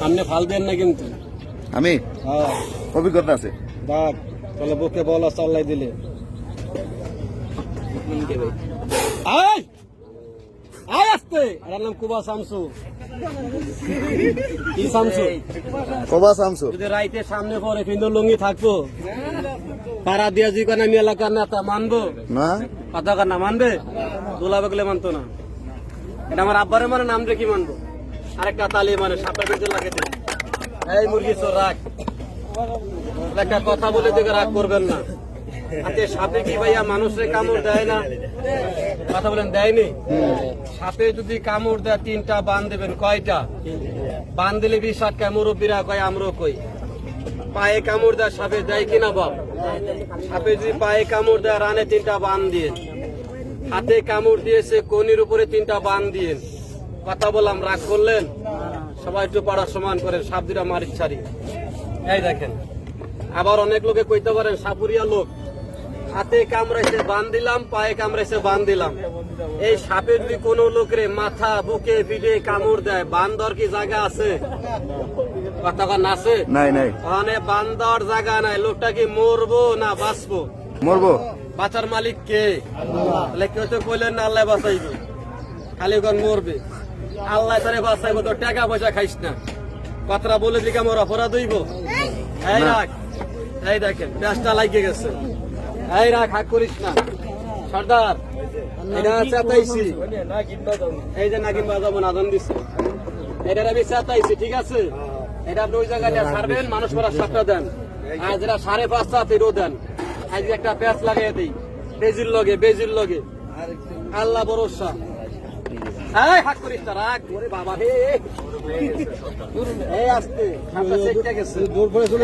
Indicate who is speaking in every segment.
Speaker 1: আপনি ফাল দেন না কিন্তু
Speaker 2: আমি অভিজ্ঞতা আছে
Speaker 1: দেখ তাহলে বুকে বল চাল্লাই দিলে আয় আয় আসতে এর নাম কুবা শামসু কি শামসু
Speaker 2: কবা শামসু
Speaker 1: যদি রাইতে সামনে পরে কিন্তু লুঙ্গি থাকবো পাড়া দিয়া জি কারণে আমি এলাকার নেতা মানবো
Speaker 2: না
Speaker 1: কথা কার না মানবে দোলা বেগলে মানতো না এটা আমার আব্বারে মানে নাম রেখে মানবো আরেকটা তালি মানে সাপের পেছনে লাগাতে এই মুরগি চোর রাখ একটা কথা বলে দেখে রাগ করবেন না আচ্ছা সাপে কি ভাইয়া মানুষের কামড় দেয় না কথা বলেন দেয়নি সাপে যদি কামড় দেয় 3টা বান দেবেন কয়টা বান দিলে 20-60 মুরব্বীরা কয় আমরাও কই পায়ে কামড় দেয় সাপে দেয় কিনা বাপ সাপে যদি পায়ে কামড় দেয় রানে 3টা বান দিয়ে হাতে কামড় দিয়েছে কোনির উপরে 3টা বান দিয়ে কথা বললাম রাগ করলেন সবাই একটু পাড়া সমান করেন সাপ দুটা মারির ছাড়ি এই দেখেন আবার অনেক লোকে কইতে পারেন সাপুরিয়া লোক হাতে কামড়াইছে বান দিলাম পায়ে কামড়াইছে বান দিলাম এই সাপে যদি কোনো লোকের মাথা বুকে পিঠে কামড় দেয় বান দেওয়ার কি জায়গা আছে কথা না আছে
Speaker 2: নাই নাই
Speaker 1: ওখানে বান দেওয়ার জায়গা নাই লোকটা কি মরবো না বাঁচবো
Speaker 2: মরবো
Speaker 1: বাঁচার মালিক কে তাহলে কেউ তো কইলেন না আল্লাহ বাঁচাইবে খালি ওখান মরবে আল্লাহ তারে বাঁচাইবো তো টাকা পয়সা খাইস না কথাটা বলে দিকে আমার অপরাধ হইব এই রাখ এই দেখেন পেঁচটা লাগিয়ে গেছে এই রাখ হাক করিস না সর্দার এটা চাতাইছি এই যে নাগিন বাজাবো নাদন দিচ্ছে এটা আমি চাতাইছি ঠিক আছে এটা আপনি ওই জায়গায় ছাড়বেন মানুষ করার সাপটা দেন আর যেটা 5.5 এরও দেন আজকে একটা পেঁচ লাগাই দিই বেজির লগে আল্লাহ ভরসা এই হাক করিস না রাখ ওরে বাবা হে এই আস্তে সাপটা চেকটা গেছে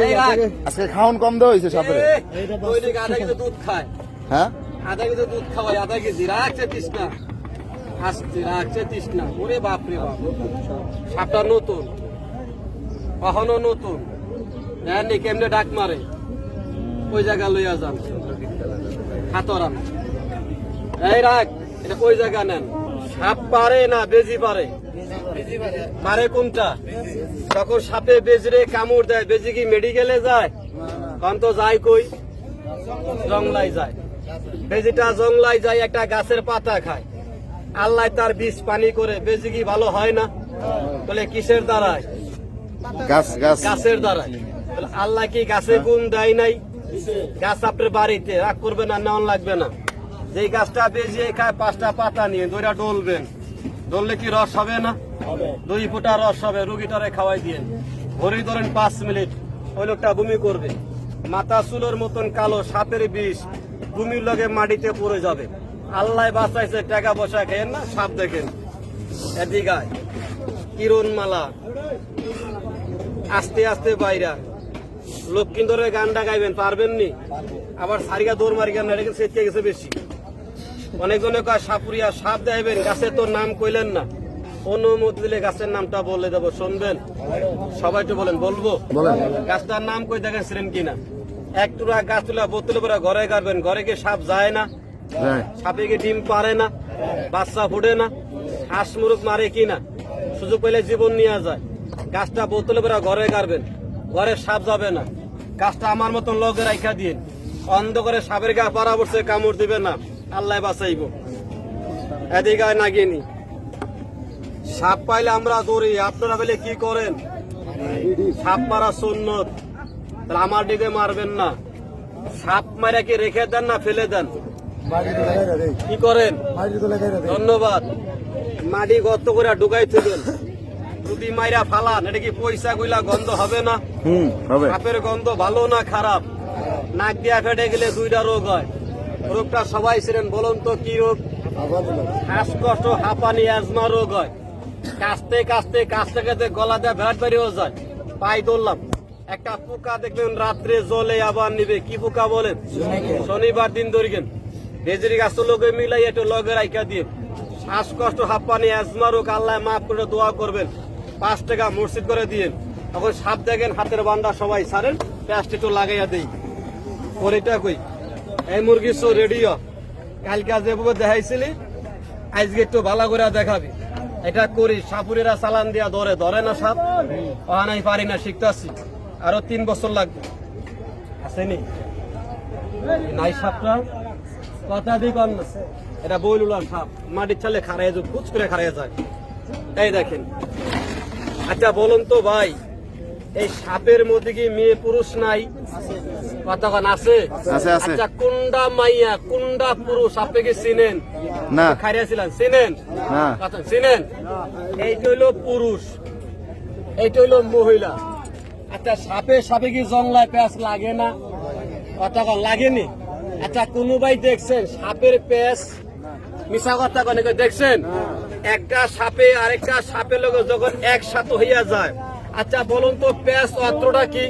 Speaker 1: এই রাখ
Speaker 2: আজকে খাওন কম দেওয়া হয়েছে সাপের
Speaker 1: দৈনিক আধা কেজি দুধ খায়
Speaker 2: হ্যাঁ
Speaker 1: আধা কেজি দুধ খাওয়াই আধা কেজি রাখছে তৃষ্ণা আসতে রাখছে তৃষ্ণা ওরে বাপরে বাপ সাপটা নতুন কখনো নতুন জানি কেমনে ডাক মারে ওই জায়গা লইয়া যান হাতরান এই রাখ এটা ওই জায়গা নেন সাপ পারে না বেজি পারে পারে কোনটা তখন সাপে বেজরে কামড় দেয় বেজি কি মেডিকেলে যায় তখন তো যায় কই জংলাই যায় বেজিটা জংলাই যায় একটা গাছের পাতা খায় আল্লাহ তার বীজ পানি করে বেজি কি ভালো হয় না বলে কিসের দ্বারায় গাছের দ্বারায় আল্লাহ কি গাছে গুণ দেয় নাই গাছ আপনার বাড়িতে রাগ করবে না নেওয়ান লাগবে না যেই গাছটা বেজিয়ে খায় 5টা পাতা নিয়ে দইটা ডলবেন ডললে কি রস হবে না 2 ফোঁটা রস হবে রুগীটারে খাওয়াই দিয়ে ভরি ধরেন 5 মিনিট ওই লোকটা বমি করবে মাথা চুলোর মতন কালো সাপের বিষ বমির লগে মাটিতে পড়ে যাবে আল্লাহ বাঁচাইছে টাকা পয়সা খেয়েন না সাপ দেখেন এদিকায় কিরণ মালা আস্তে আস্তে বাইরা লক্ষ্মীন্দরের গানটা গাইবেন পারবেন নি আবার সারিকা দৌড় মারি গান এটা সেটকে গেছে বেশি অনেকজনে কয় সাপুরিয়া সাপ দেবেন গাছের তোর নাম কইলেন না অনুমতি দিলে গাছের নামটা বলে দেবো শুনবেন সবাই একটু বলেন বলবো গাছটার নাম কই দেখেন ছিলেন কিনা এক টুরা গাছ তুলে বোতলে করে ঘরে গাড়বেন ঘরে গিয়ে সাপ যায় না সাপে গিয়ে ডিম পারে না বাচ্চা ফুটে না হাঁস মুরগ মারে কিনা সুযোগ পেলে জীবন নিয়ে যায় গাছটা বোতলে করে ঘরে গাড়বেন ঘরে সাপ যাবে না গাছটা আমার মতন লগে রাখা দিন অন্ধ করে সাপের গা পাড়া পড়ছে কামড় দিবে না আল্লাহ বাঁচাইব এদিকে নাগিনি সাপ পাইলে আমরা দৌড়ি আপনারা বলে কি করেন সাপ মারা সুন্নত তাহলে আমার দিকে মারবেন না সাপ মারা কি রেখে দেন না ফেলে দেন কি করেন ধন্যবাদ মাটি গর্ত করে ঢুকাই থাকবেন যদি মাইরা ফালান এটা কি পয়সা গুলা গন্ধ হবে না সাপের গন্ধ ভালো না খারাপ নাক দিয়া ফেটে গেলে 2টা রোগ হয় রোগটা সবাই ছিলেন বলুন তো কি রোগ শ্বাসকষ্ট হাঁপানি অ্যাজমা রোগ হয় কাশতে কাশতে কাশতে কাশতে গলা দিয়ে ভ্যাট বেরিয়েও যায় পাই ধরলাম একটা পোকা দেখবেন রাত্রে জলে আবার নিবে কি পোকা বলেন শনিবার দিন ধরিবেন বেজরি গাছ লোকে মিলাই একটু লগে রাইখা দিয়ে শ্বাসকষ্ট হাঁপানি অ্যাজমা রোগ আল্লাহ মাফ করে দোয়া করবেন 5 টাকা মসজিদ করে দিয়ে তখন সাপ দেখেন হাতের বান্ডা সবাই ছাড়েন প্যাস্ট একটু লাগাইয়া দেই পরেটা কই এই মুরগি সো রেডিও কালকে যেভাবে দেখাইছিলি আজকে একটু ভালো করে দেখাবি এটা করি, সাপুরেরা চালান দিয়া ধরে না সাপ, ওখানে পারি না, শিখতেছি, আরো 3 বছর লাগবে। আসেনি নাই সাপটা, কথা দিই কন না, এটা বইলুলার সাপ, মাটির চালে খারাই যায়, কুচ করে খারাই যায়। এই দেখেন। আচ্ছা বলুন তো ভাই, এই সাপের মধ্যে কি মেয়ে পুরুষ নাই? কতক্ষণ আছে?
Speaker 2: আছে।
Speaker 1: আচ্ছা কোনটা মাইয়া কোনটা পুরুষ আপনি কি চিনেন?
Speaker 2: না।
Speaker 1: খাইয়াছিলেন, চিনেন?
Speaker 2: না।
Speaker 1: চিনেন? এইটা হইলো পুরুষ, এইটা হইলো মহিলা। আচ্ছা সাপে কি জংলায় প্যাঁচ লাগে না? কতক্ষণ লাগেনি? আচ্ছা কোন ভাই দেখছেন সাপের প্যাঁচ? মিশা কথা কনে দেখছেন? একটা সাপে আরেকটা সাপের লোক যখন একসাথে হইয়া যায়, আচ্ছা বলুন তো প্যাঁচ অর্থটা কি?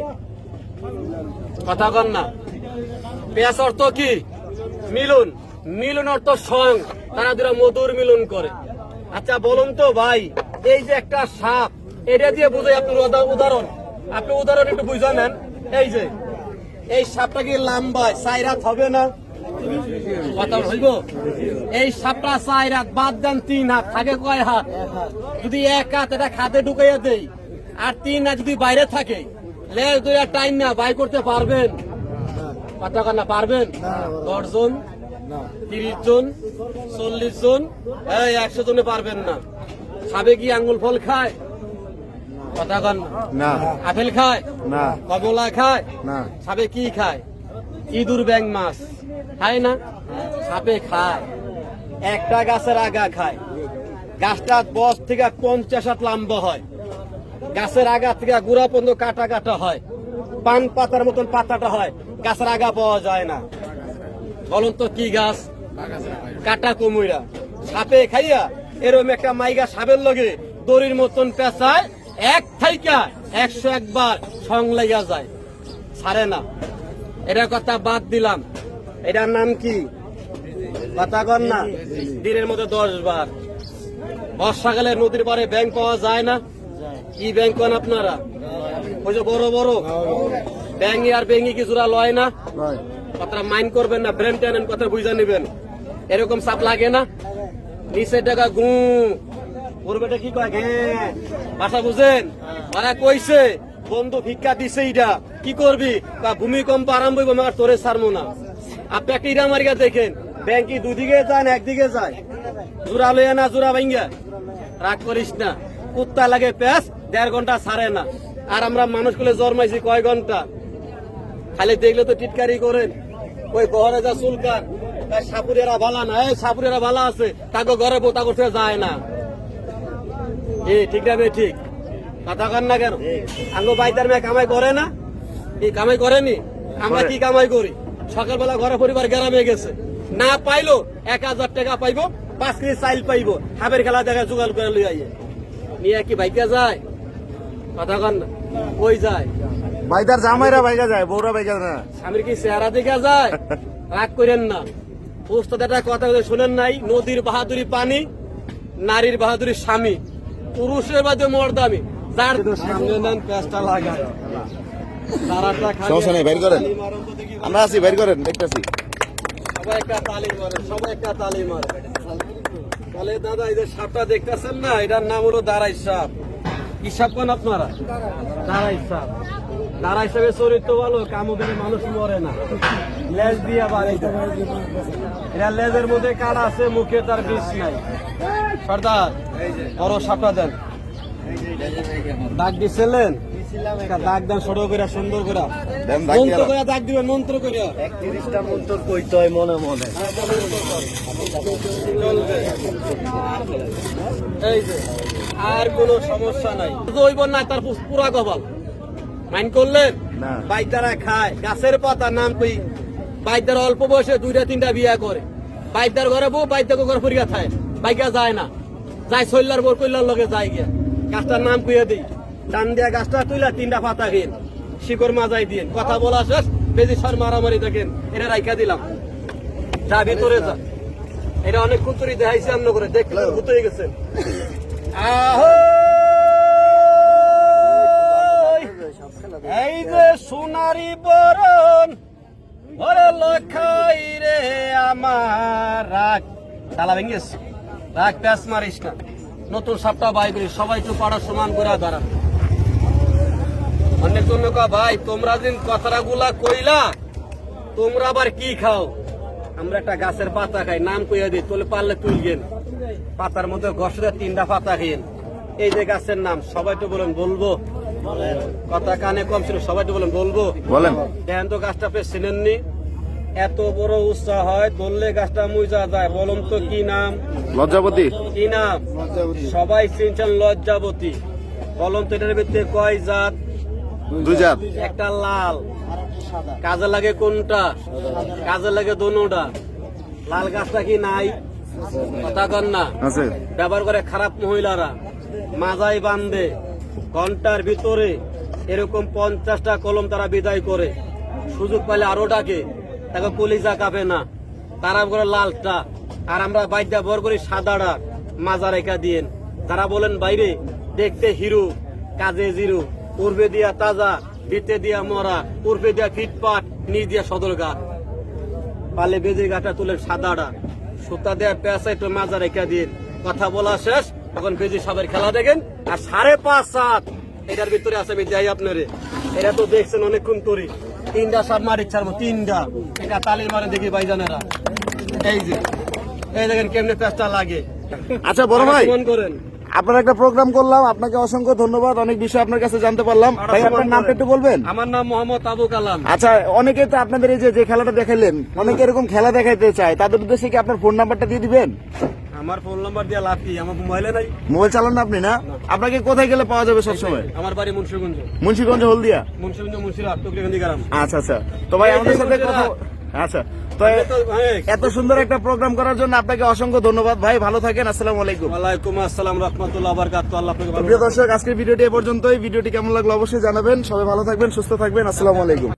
Speaker 1: কথা কন না। প্যাঁচ অর্থ কি? মিলন। মিলন অর্থ সং, তারা দুরা মধুর মিলন করে। আচ্ছা বলুন তো ভাই, এই যে একটা সাপ, এটা দিয়ে বুঝাই আপনার উদাহরণ, আপনি উদাহরণ একটু বুঝা নেন। এই যে এই সাপটা কি লম্বায় 4 হাত হবে না? কথা হইব? এই সাপটা 4 হাত, বাদ দেন 3 হাত, থাকে কয় হাত? যদি 1 হাত এটা খাতে ঢুকাইয়া দেই, আর 3 হাত যদি বাইরে থাকে, লেজ দুইটা টাইম না বাই করতে পারবেন? কথা না পারবেন? 10 জন, 30 জন, 40 জন, 100 জনে পারবেন না। সাপে কি আঙ্গুল ফল খায়? কথা কন
Speaker 2: না।
Speaker 1: আপেল খায়
Speaker 2: না।
Speaker 1: কমলা খায়
Speaker 2: না।
Speaker 1: সাপে কি খায়? ইঁদুর ব্যাং মাছ খায় না? সাপে খায় একটা গাছের আগা খায়। গাছটা 10 থেকে 50 হাত লম্বা হয়, গাছের আগা থেকে গুড়া পর্যন্ত কাটা কাটা হয়, পান পাতার মতন পাতাটা হয়, গাছের আগা পাওয়া যায় না। বলুন তো কি গাছ? কাটা কুমিরা। সাপে খাইয়া এরকম একটা মাইগা সাপের লগে দড়ির মতন পেঁচায়, এক থাইকা 101 বার সং লাগা যায়, ছাড়ে না। এটা কথা বাদ দিলাম, এটার নাম কি? কথা কন না। দিনের মধ্যে 10 বার। বর্ষাকালে নদীর পাড়ে ব্যাঙ পাওয়া যায় না? কি ব্যাঙ কন আপনারা? ওই যে বড় বড় ব্যাঙি আর বেঙ্গি কি জোড়া লয় না? কথাটা মাইন্ড করবেন না, ব্রেন টেনেন, কথা বুঝা নিবেন। এরকম সাপ লাগে না? নিচে টাকা গু, পূর্বেটা কি কয় ঘে, ভাষা বুঝেন? ওরা কইছে বন্ধু ভিক্ষা দিছে, ইটা কি করবি? ভূমিকম্প আরম্ভ হইব, আমার তোরে ছাড়বো না। আপনি একটা ইরা মারিয়া দেখেন, ব্যাংকি দুদিকে যায় না একদিকে যায়? জোড়া লইয়া না জোড়া ভাঙ্গা? রাগ করিস না, কুত্তা লাগে প্যাঁচ 1.5 ঘন্টা ছাড়ে না। আর আমরা মানুষগুলো জন্মাইছি কয় ঘন্টা? খালি দেখলে তো টিটকারি করেন। ওই ঘরে যা চুলকান, সাপুরেরা ভালা না, এই সাপুরেরা ভালা আছে, তাকে ঘরে বোতা করতে যায় না। ঠিক না? ঠিক কথা কন না কেন? আঙ্গো বাইদার মেয়ে কামাই করে না? এই কামাই করেনি? আমরা কি কামাই করি? সকালবেলা ঘরে পরিবার গ্রামে গেছে, না পাইলো 1000 টাকা পাইবো, 5 কেজি চাইল পাইবো, হাবের খেলা দেখা জোগাড় করে লই আইয়ে নিয়ে কি বাইকা যায়? কথা কন না। ওই যায়
Speaker 2: ভাইদার জামাইরা ভাইগা যায়, বউরা ভাইগা না।
Speaker 1: স্বামীর কি চেহারা দেখা যায়? রাগ করেন না। উস্তাদ একটা কথা শুনেন নাই? নদীর বাহাদুরি পানি, নারীর বাহাদুরি স্বামী, পুরুষের বাদে মর্দামি। যার সামনে নেন পেঁচটা লাগায়,
Speaker 2: সমস্যা নেই, বের করেন, আমরা আছি, বের করেন, দেখতেছি।
Speaker 1: সবাই একটা তালি মারে, সবাই একটা তালি মারে। তাহলে দাদা এই যে সাপটা দেখতেছেন না, এটার নাম হলো দাঁড়াই সাপ। কি সাপ কোন আপনারা? দাঁড়াই সাপ। দাঁড়াই সাপের চরিত্র ভালো, কামড় দিলে মানুষ মরে না, লেজ দিয়ে বাড়ি দেয়। এরা লেজের মধ্যে কাটা আছে, মুখে তার বিষ নাই। সর্দার বড় সাপটা দেন, দাগ দিছিলেন, দাগ দেন ছোট করে, সুন্দর করে মন্ত্র করে দাগ দিবেন, মন্ত্র করে
Speaker 2: 31টা মন্ত্র কইতে হয় মনে মনে।
Speaker 1: চলবে। এই যে আর কোনো সমস্যা নাই, জৈব না, তার পুরা কপাল। মাইন্ড করলেন? বাইদারা খায় গাছের পাতা, নাম কই? বাইদার অল্প বয়সে 2টা-3টা বিয়া করে, বাইদার ঘরে বউ, বাইদার ঘরে পরিয়া খায়, বাইকা যায় না, যায় শৈলার বোর কইলার লগে যায় গিয়া। গাছটার নাম কইয়া দিই, টান দিয়া গাছটা তুইলা 3টা পাতা খেন, শিকড় মাজাই দিন, কথা বলা শেষ, বেজি সর মারামারি দেখেন, এটা রাইখা দিলাম, যা ভিতরে যা। এটা অনেক কুতুরি দেখাইছে অন্য করে, দেখলে ভূত হয়ে গেছে। এই যে সোনারি বরণ ওরে লখাই রে আমার, রাগ তালা ভেঙ্গেছ, রাগ প্যাস মারিস না। নতুন সাপটা বাই করি সবাই একটু পাড়া সমান করে দাঁড়ান। অনেক জন্য ভাই তোমরা দিন কথাগুলা কইলা তোমরা আবার কি খাও? আমরা একটা গাছের পাতা খাই, নাম কইয়া দিই, তোলে পারলে তুলগেন। পাতার মধ্যে ঘষে 3টা পাতা খেয়েন। এই যে গাছের নাম সবাই তো বলেন, বলবো? কথা কানে কম ছিল, সবাই তো বলেন, বলবো?
Speaker 2: বলেন।
Speaker 1: দেখেন তো গাছটা পেয়ে চিনেননি, এত বড় উৎসাহ হয়, ধরলে গাছটা মুজা যায়। বলুন তো কি নাম?
Speaker 2: লজ্জাবতী।
Speaker 1: কি নাম? সবাই চিনছেন, লজ্জাবতী। বলুন তো এটার ভিতরে কয় জাত?
Speaker 2: 2 জাত।
Speaker 1: একটা লাল, কাজে লাগে কোনটা? কাজে লাগে দোনোটা। লাল গাছটা কি নাই? কথা কন না।
Speaker 2: আছে।
Speaker 1: ব্যবহার করে খারাপ মহিলারা, মাজায় বান্ধে, ঘন্টার ভিতরে এরকম 50টা কলম তারা বিদায় করে। সুযোগ পাইলে আরো ডাকে, তাকে কলিজা কাঁপে না। তারা করে লালটা, আর আমরা বাইদা বর করি সাদাটা, মাজা রেখা দিয়েন। তারা বলেন বাইরে দেখতে হিরো, কাজে জিরো, উর্বে দিয়া তাজা, ভিতে দিয়া মরা, উর্বে দিয়া ফিটপাট, নিচ দিয়া সদরঘাট। পালে বেজির গাটা তুলেন সাদাটা, সুতা দেয়া পেঁচা একটু মাজা রেখা দিন। কথা বলা শেষ, এখন বেজি সাবের খেলা দেখেন। আর 5.5 7 এটার ভিতরে আছে, আমি যাই আপনারে। এটা তো দেখছেন অনেকক্ষণ করি, 3টা সাপ মারি ছাড়বো, 3টা। এটা তালির মারে দেখি ভাইজানেরা, এই যে এই দেখেন কেমনে পেঁচটা লাগে।
Speaker 2: আচ্ছা বড় ভাই,
Speaker 1: মন করেন,
Speaker 2: আপনার একটা প্রোগ্রাম করলাম, আপনাকে অসংখ্য ধন্যবাদ। অনেক বিষয় আপনার কাছে জানতে পারলাম। ভাই আপনার নামটা একটু বলবেন?
Speaker 1: আমার নাম মোহাম্মদ আবু কালাম।
Speaker 2: আচ্ছা, অনেকে তো আপনাদের এই যে খেলাটা দেখাইলেন, অনেকে এরকম খেলা দেখাইতে চায়, তাদের উদ্দেশ্যে কি আপনার ফোন নাম্বারটা দিয়ে দিবেন?
Speaker 1: আমার ফোন নাম্বার দিয়ে লাভ কি? আমার মোবাইলে নাই।
Speaker 2: মোবাইল চালান না আপনি? না, আপনাকে কোথায় গেলে পাওয়া যাবে সবসময়?
Speaker 1: আমার বাড়ি মুন্সিগঞ্জ।
Speaker 2: মুন্সিগঞ্জ হলদিয়া।
Speaker 1: মুন্সিগঞ্জ মুন্সিরহাট টুকরিগঞ্জ গ্রাম।
Speaker 2: আচ্ছা আচ্ছা, তো ভাই আমাদের সাথে কথা, আচ্ছা তো এত সুন্দর একটা প্রোগ্রাম করার জন্য আপনাকে অসংখ্য ধন্যবাদ ভাই। ভালো থাকেন, আসসালামু আলাইকুম।
Speaker 1: ওয়ালাইকুম আসসালাম রাহমাতুল্লাহ বারাকাতুহু। আল্লাহ আপনাকে ভালো
Speaker 2: প্রিয় দর্শক, আজকের ভিডিওটি এ পর্যন্তই। ভিডিওটি কেমন লাগলো অবশ্যই জানাবেন। সবাই ভালো থাকবেন, সুস্থ থাকবেন, আসসালামু আলাইকুম।